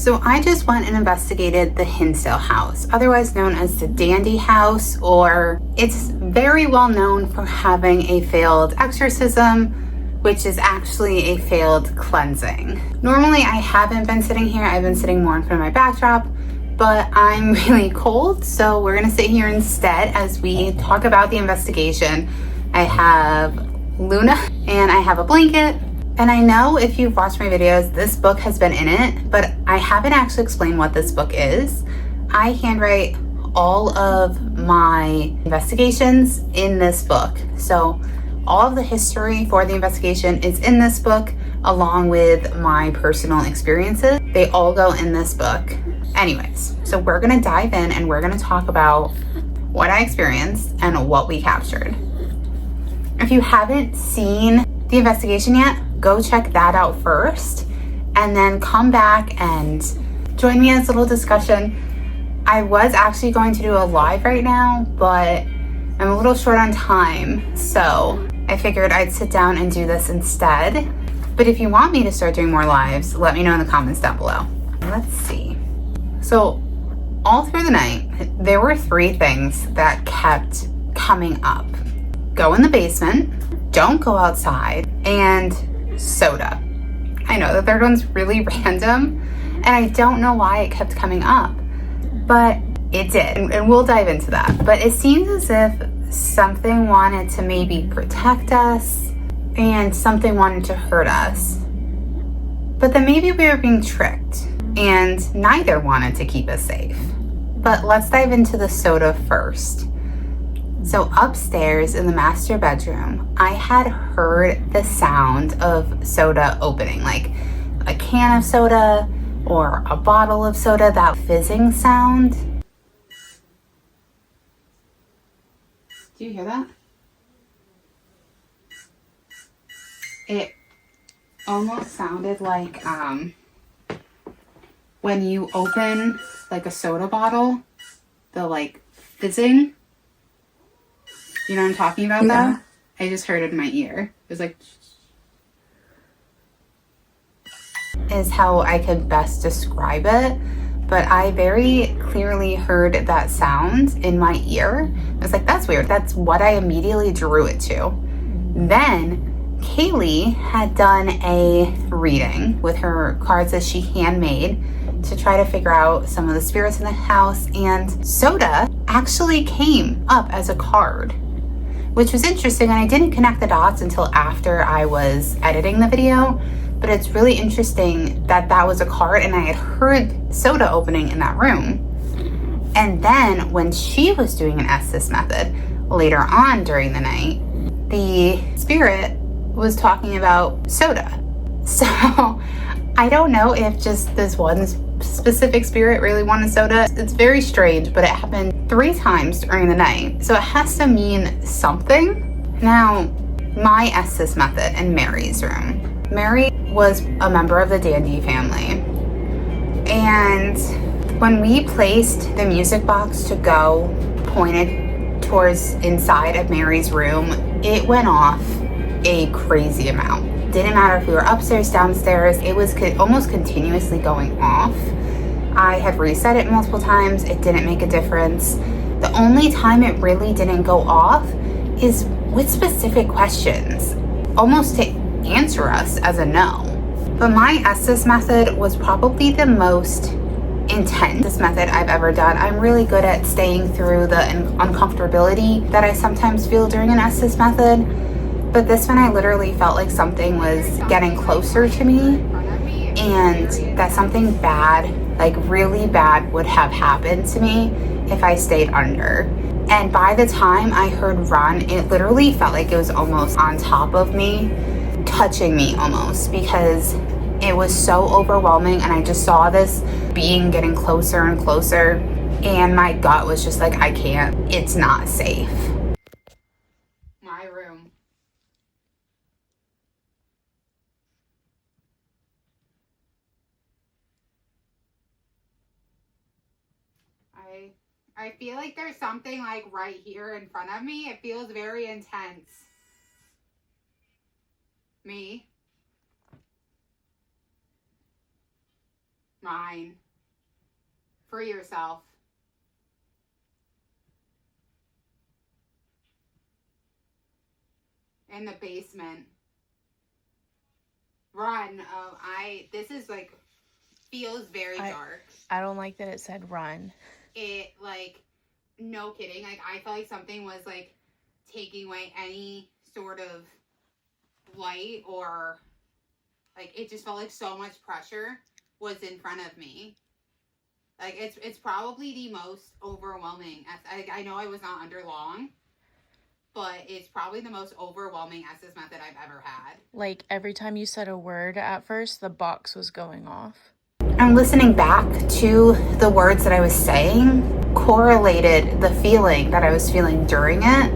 So I just went and investigated the Hinsdale House, otherwise known as the Dandy House, or it's very well known for having a failed exorcism, which is actually a failed cleansing. Normally I haven't been sitting here, I've been sitting more in front of my backdrop, but I'm really cold, so we're gonna sit here instead as we talk about the investigation. I have Luna and I have a blanket. And I know if you've watched my videos, this book has been in it, but I haven't actually explained what this book is. I handwrite all of my investigations in this book. So all of the history for the investigation is in this book, along with my personal experiences. They all go in this book. Anyways, so we're gonna dive in and we're gonna talk about what I experienced and what we captured. If you haven't seen the investigation yet, go check that out first and then come back and join me in this little discussion. I was actually going to do a live right now, but I'm a little short on time, so I figured I'd sit down and do this instead. But if you want me to start doing more lives, let me know in the comments down below. Let's see. So all through the night, there were 3 things that kept coming up. Go in the basement, don't go outside, and soda. I know the 3rd one's really random, and I don't know why it kept coming up, but it did, and we'll dive into that. But it seems as if something wanted to maybe protect us, and something wanted to hurt us. But then maybe we were being tricked, and neither wanted to keep us safe. But let's dive into the soda first. So upstairs in the master bedroom, I had heard the sound of soda opening, like a can of soda or a bottle of soda, that fizzing sound. Do you hear that? It almost sounded like when you open like a soda bottle, the like fizzing. You know what I'm talking about? Yeah. That? I just heard it in my ear. It was like... is how I could best describe it. But I very clearly heard that sound in my ear. I was like, that's weird. That's what I immediately drew it to. Then Kaylee had done a reading with her cards that she handmade to try to figure out some of the spirits in the house. And soda actually came up as a card, which was interesting, and I didn't connect the dots until after I was editing the video, but it's really interesting that that was a card and I had heard soda opening in that room. And then when she was doing an Estes method later on during the night, the spirit was talking about soda. So I don't know if just this one specific spirit really wanted soda. It's very strange, but it happened 3 times during the night, so it has to mean something. Now, my Estes method in Mary's room. Mary was a member of the Dandy family, and when we placed the music box to go pointed towards inside of Mary's room, it went off a crazy amount. Didn't matter if we were upstairs, downstairs, it was almost continuously going off. I had reset it multiple times, it didn't make a difference. The only time it really didn't go off is with specific questions, almost to answer us as a no. But my Estes method was probably the most intense method I've ever done. I'm really good at staying through the uncomfortability that I sometimes feel during an Estes method. But this one, I literally felt like something was getting closer to me, and that something bad, like really bad, would have happened to me if I stayed under. And by the time I heard run, it literally felt like it was almost on top of me, touching me almost, because it was so overwhelming, and I just saw this being getting closer and closer, and my gut was just like, I can't, it's not safe. My room. I feel like there's something like right here in front of me. It feels very intense. Me. Mine. Free yourself. In the basement. Run. Oh, this is like, feels very dark. I don't like that it said run. It, like, no kidding. Like, I felt like something was, like, taking away any sort of light, or, like, it just felt like so much pressure was in front of me. Like, it's probably the most overwhelming. I know I was not under long, but it's probably the most overwhelming Estes method I've ever had. Like, every time you said a word at first, the box was going off. I'm listening back to the words that I was saying, correlated the feeling that I was feeling during it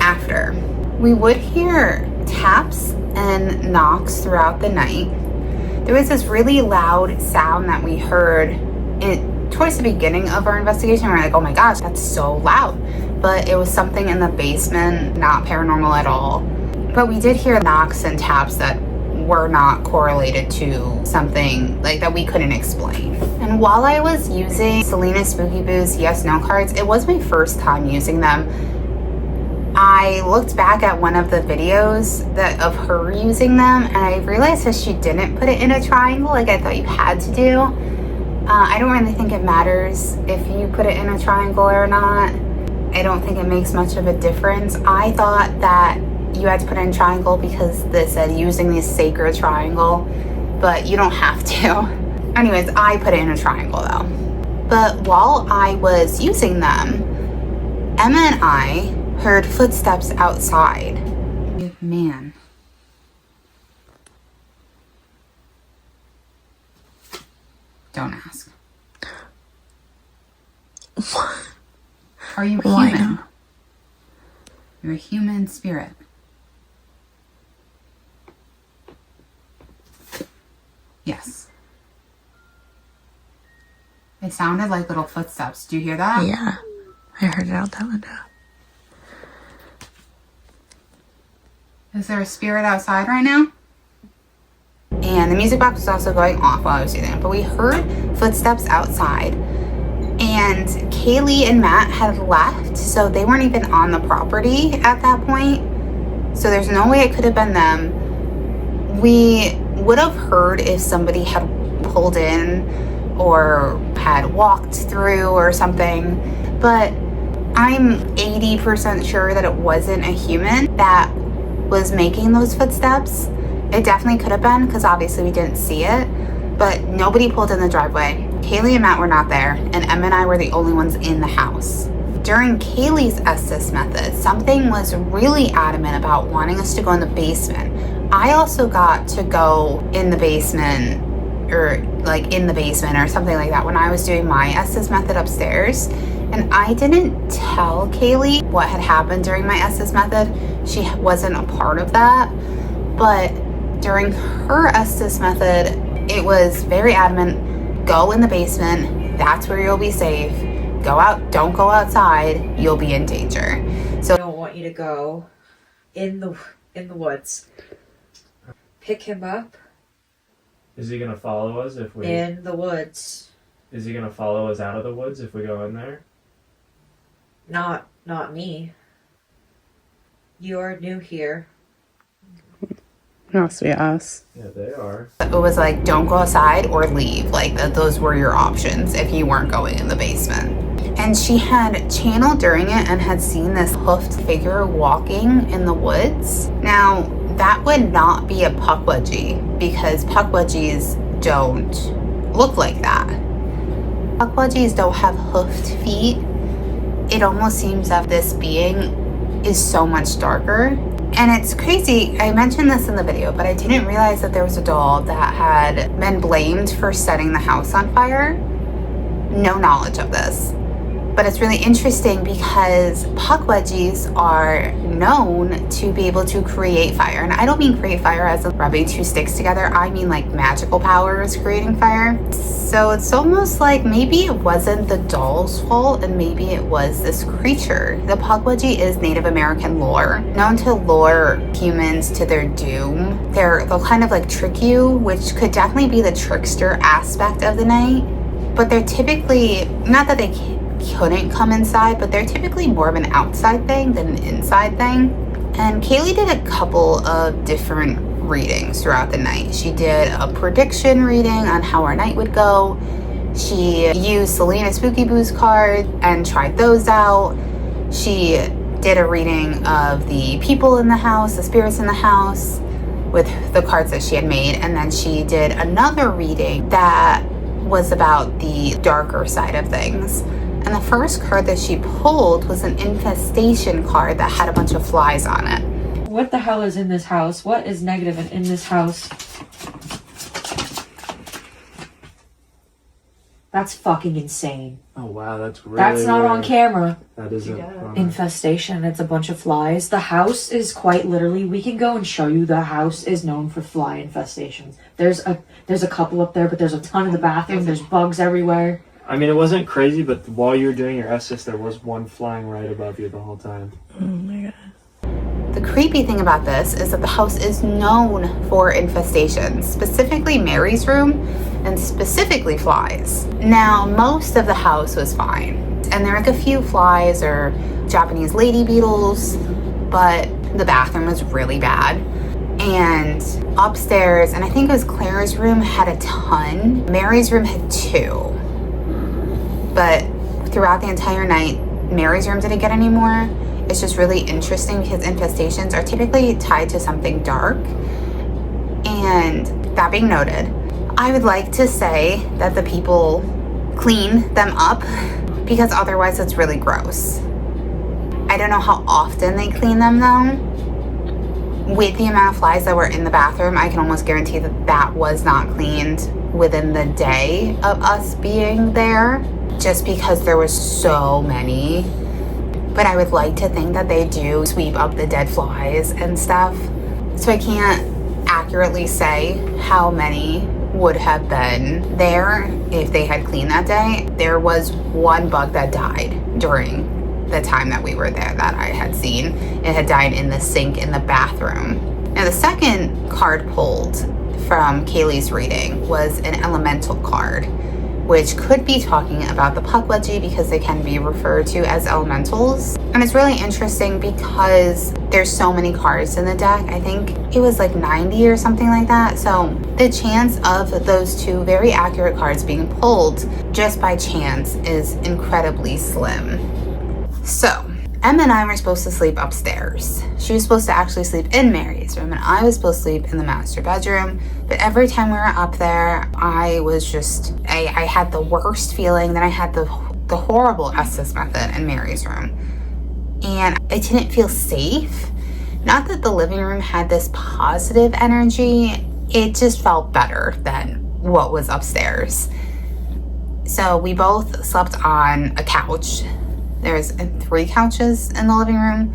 after. We would hear taps and knocks throughout the night. There was this really loud sound that we heard towards the beginning of our investigation. We were like, oh my gosh, that's so loud. But it was something in the basement, not paranormal at all. But we did hear knocks and taps that were not correlated to something like that we couldn't explain. And while I was using Selena's Spooky Boo's yes no cards, it was my first time using them. I looked back at one of the videos of her using them, and I realized that she didn't put it in a triangle like I thought you had to do. I don't really think it matters if you put it in a triangle or not. I don't think it makes much of a difference. I thought that you had to put it in a triangle because this said using the sacred triangle, but you don't have to. Anyways, I put it in a triangle though. But while I was using them, Emma and I heard footsteps outside. Man. Don't ask. What? Are you human? You're a human spirit. Yes. It sounded like little footsteps. Do you hear that? Yeah. I heard it out that window. Is there a spirit outside right now? And the music box was also going off while I was doing it. But we heard footsteps outside. And Kaylee and Matt had left, so they weren't even on the property at that point. So there's no way it could have been them. We would have heard if somebody had pulled in or had walked through or something. But I'm 80% sure that it wasn't a human that was making those footsteps. It definitely could have been, because obviously we didn't see it. But nobody pulled in the driveway. Kaylee and Matt were not there, and Emma and I were the only ones in the house. During Kaylee's Estes method, something was really adamant about wanting us to go in the basement. I also got to go in the basement, or like in the basement or something like that when I was doing my Estes method upstairs. And I didn't tell Kaylee what had happened during my Estes method. She wasn't a part of that. But during her Estes method, it was very adamant, go in the basement, that's where you'll be safe. Go out, don't go outside, you'll be in danger. So I don't want you to go in the woods. Pick him up. Is he gonna follow us if we... In the woods. Is he gonna follow us out of the woods if we go in there? Not me. You're new here. Must be us. Yeah, they are. it was like, don't go outside or leave. Like, those were your options if you weren't going in the basement. And she had channeled during it and had seen this hoofed figure walking in the woods. Now, that would not be a pukwudgie, because pukwudgies don't look like that. Pukwudgies don't have hoofed feet. It almost seems that this being is so much darker. And it's crazy, I mentioned this in the video, but I didn't realize that there was a doll that had been blamed for setting the house on fire. No knowledge of this. But it's really interesting because puckwudgies are known to be able to create fire. And I don't mean create fire as in rubbing two sticks together. I mean like magical powers creating fire. So it's almost like maybe it wasn't the doll's fault and maybe it was this creature. The puckwudgie is Native American lore, known to lure humans to their doom. They'll kind of like trick you, which could definitely be the trickster aspect of the night. But they're typically, not that they couldn't come inside, but they're typically more of an outside thing than an inside thing. And Kaylee did a couple of different readings throughout the night. She did a prediction reading on how our night would go. She used Selena Spooky Boo's card and tried those out. She did a reading of the people in the house, the spirits in the house, with the cards that she had made. And then she did another reading that was about the darker side of things. And the first card that she pulled was an infestation card that had a bunch of flies on it. What the hell is in this house? What is negative and in this house? That's fucking insane. Oh wow, that's really That's not weird. on camera. That isn't. Infestation. It's a bunch of flies. The house is quite literally, we can go and show you, the house is known for fly infestations. There's a couple up there, but there's a ton in the bathroom. There's bugs everywhere. I mean, it wasn't crazy, but while you were doing your Estes, there was one flying right above you the whole time. Oh my god. The creepy thing about this is that the house is known for infestations, specifically Mary's room and specifically flies. Now, most of the house was fine, and there were like a few flies or Japanese lady beetles, but the bathroom was really bad. And upstairs, and I think it was Claire's room, had a ton. Mary's room had 2. But throughout the entire night, Mary's room didn't get any more. It's just really interesting because infestations are typically tied to something dark. And that being noted, I would like to say that the people clean them up because otherwise it's really gross. I don't know how often they clean them though. With the amount of flies that were in the bathroom, I can almost guarantee that that was not cleaned within the day of us being there, just because there was so many. But I would like to think that they do sweep up the dead flies and stuff. So I can't accurately say how many would have been there if they had cleaned that day. There was one bug that died during the time that we were there that I had seen. It had died in the sink in the bathroom. Now the second card pulled from Kaylee's reading was an elemental card, which could be talking about the puckwudgie because they can be referred to as elementals. And it's really interesting because there's so many cards in the deck. I think it was like 90 or something like that. So the chance of those 2 very accurate cards being pulled just by chance is incredibly slim. So Emma and I were supposed to sleep upstairs. She was supposed to actually sleep in Mary's room, and I was supposed to sleep in the master bedroom. But every time we were up there, I was just, I had the worst feeling. Then I had the horrible Estes method in Mary's room. And I didn't feel safe. Not that the living room had this positive energy. It just felt better than what was upstairs. So we both slept on a couch. There's 3 couches in the living room,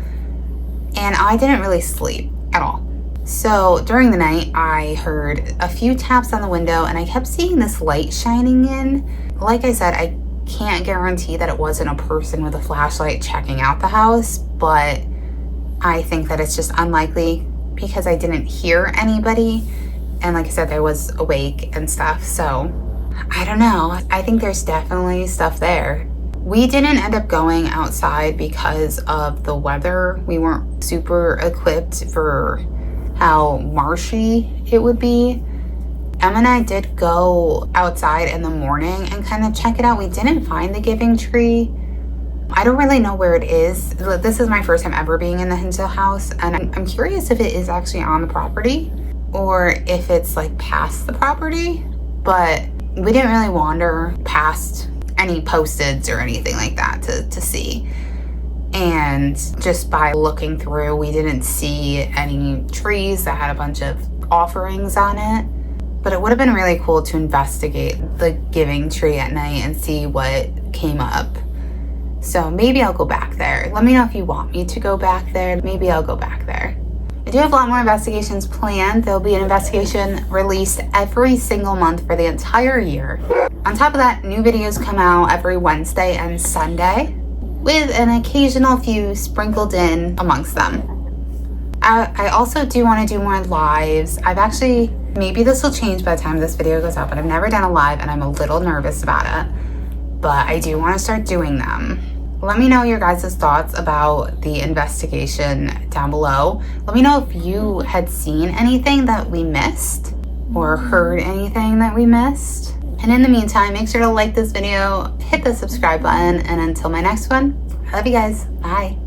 and I didn't really sleep at all. So during the night, I heard a few taps on the window, and I kept seeing this light shining in. Like I said, I can't guarantee that it wasn't a person with a flashlight checking out the house, but I think that it's just unlikely because I didn't hear anybody, and like I said, I was awake and stuff, so I don't know. I think there's definitely stuff there. We didn't end up going outside because of the weather. We weren't super equipped for how marshy it would be. Emma and I did go outside in the morning and kind of check it out. We didn't find the giving tree. I don't really know where it is. This is my first time ever being in the Hinsdale House, and I'm curious if it is actually on the property or if it's like past the property, but we didn't really wander past any posteds or anything like that to see. And just by looking through, we didn't see any trees that had a bunch of offerings on it. But it would have been really cool to investigate the giving tree at night and see what came up. So maybe I'll go back there. Let me know if you want me to go back there. Maybe I'll go back there. I do have a lot more investigations planned. There'll be an investigation released every single month for the entire year. On top of that, new videos come out every Wednesday and Sunday, with an occasional few sprinkled in amongst them. I also do want to do more lives. Maybe this will change by the time this video goes out, but I've never done a live and I'm a little nervous about it. But I do want to start doing them. Let me know your guys' thoughts about the investigation down below. Let me know if you had seen anything that we missed or heard anything that we missed. And in the meantime, make sure to like this video, hit the subscribe button, and until my next one, I love you guys. Bye.